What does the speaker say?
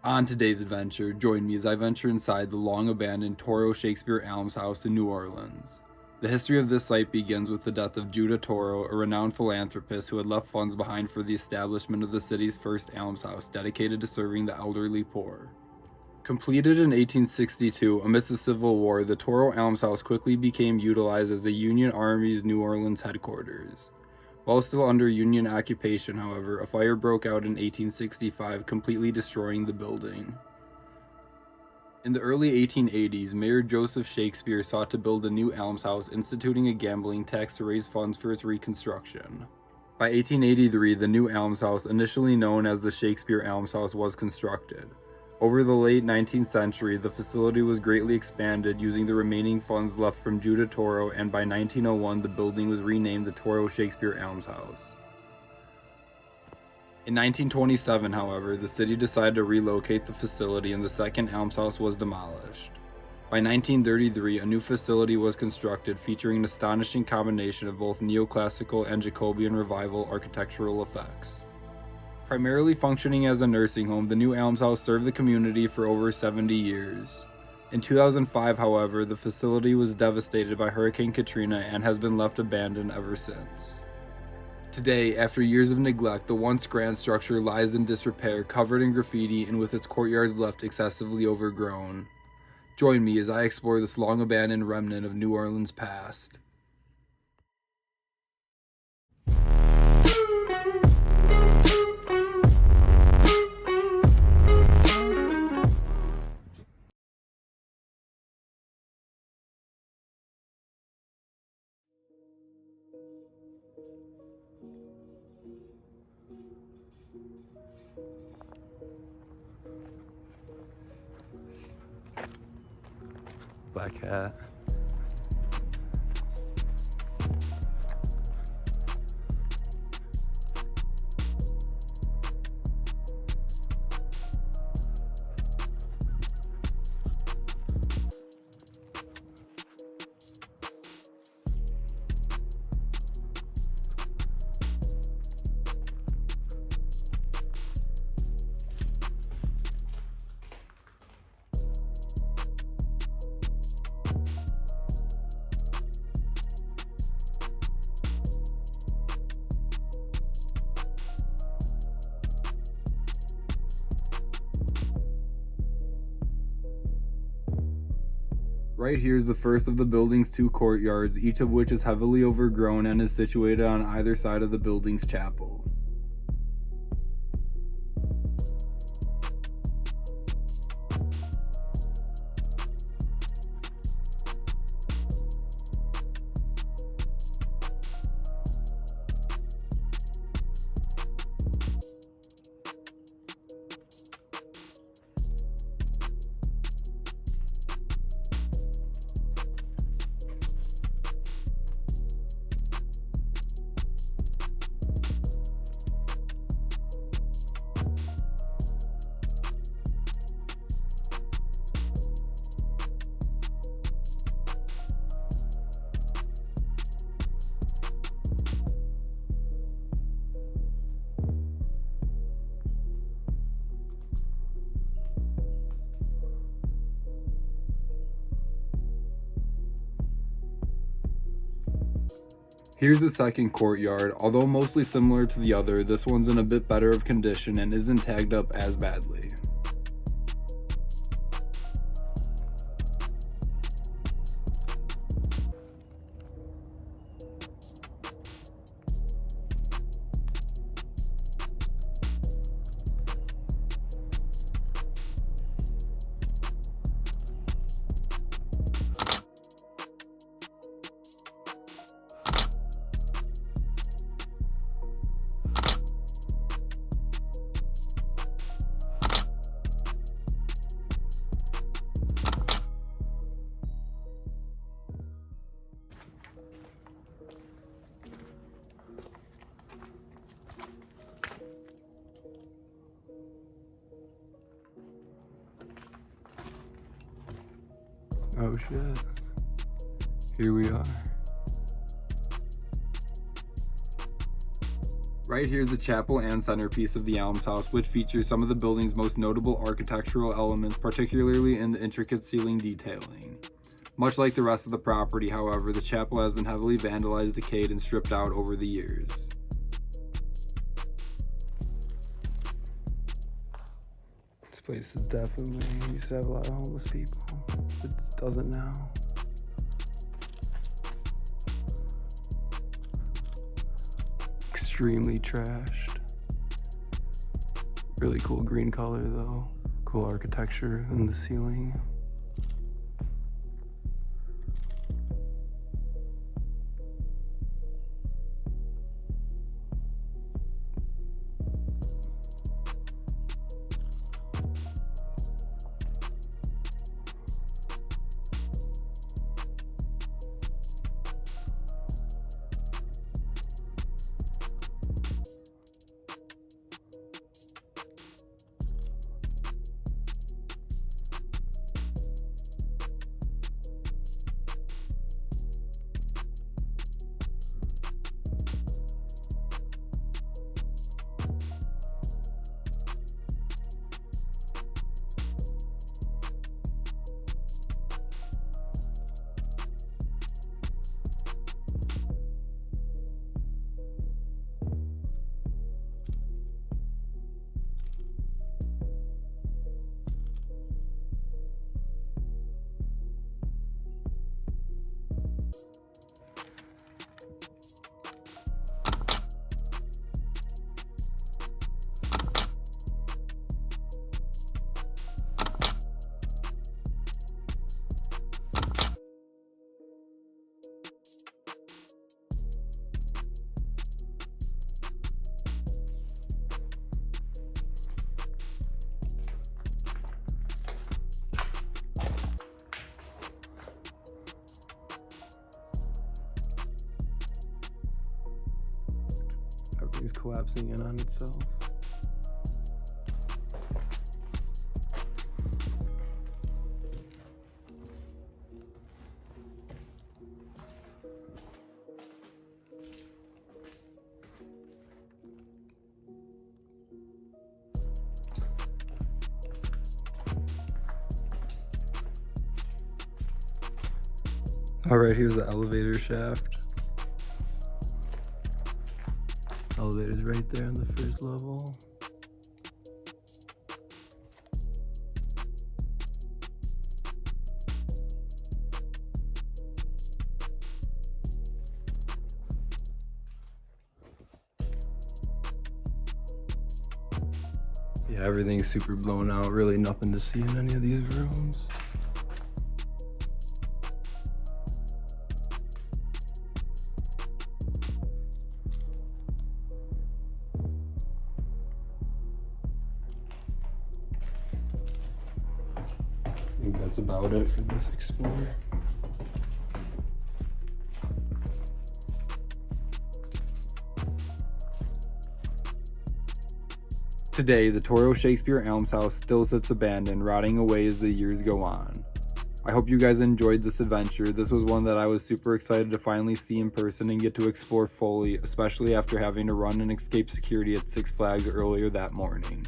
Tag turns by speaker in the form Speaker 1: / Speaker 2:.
Speaker 1: On today's adventure, join me as I venture inside the long-abandoned Touro-Shakespeare Almshouse in New Orleans. The history of this site begins with the death of Judah Touro, a renowned philanthropist who had left funds behind for the establishment of the city's first almshouse dedicated to serving the elderly poor. Completed in 1862 amidst the Civil War, the Touro Almshouse quickly became utilized as the Union Army's New Orleans headquarters. While still under Union occupation, however, a fire broke out in 1865, completely destroying the building. In the early 1880s, Mayor Joseph Shakespeare sought to build a new almshouse, instituting a gambling tax to raise funds for its reconstruction. By 1883, the new almshouse, initially known as the Shakespeare Almshouse, was constructed. Over the late 19th century, the facility was greatly expanded using the remaining funds left from Judah Touro, and by 1901 the building was renamed the Touro-Shakespeare Almshouse. In 1927, however, the city decided to relocate the facility and the second almshouse was demolished. By 1933, a new facility was constructed featuring an astonishing combination of both neoclassical and Jacobean revival architectural effects. Primarily functioning as a nursing home, the new almshouse served the community for over 70 years. In 2005, however, the facility was devastated by Hurricane Katrina and has been left abandoned ever since. Today, after years of neglect, the once grand structure lies in disrepair, covered in graffiti and with its courtyards left excessively overgrown. Join me as I explore this long-abandoned remnant of New Orleans' past.
Speaker 2: Black hat.
Speaker 1: Right here is the first of the building's two courtyards, each of which is heavily overgrown and is situated on either side of the building's chapel. Here's the second courtyard. Although mostly similar to the other, this one's in a bit better of condition and isn't tagged up as badly.
Speaker 2: Oh shit. Here we are.
Speaker 1: Right here is the chapel and centerpiece of the Almshouse, which features some of the building's most notable architectural elements, particularly in the intricate ceiling detailing. Much like the rest of the property, however, the chapel has been heavily vandalized, decayed, and stripped out over the years.
Speaker 2: This place is definitely used to have a lot of homeless people. It doesn't now. Extremely trashed. Really cool green color though. Cool architecture in the ceiling. Everything's collapsing in on itself. All right, here's the elevator shaft. Elevator's right there on the first level. Yeah, everything's super blown out. Really nothing to see in any of these rooms. I think that's about it for this explore.
Speaker 1: Today, the Touro-Shakespeare Almshouse still sits abandoned, rotting away as the years go on. I hope you guys enjoyed this adventure. This was one that I was super excited to finally see in person and get to explore fully, especially after having to run and escape security at Six Flags earlier that morning.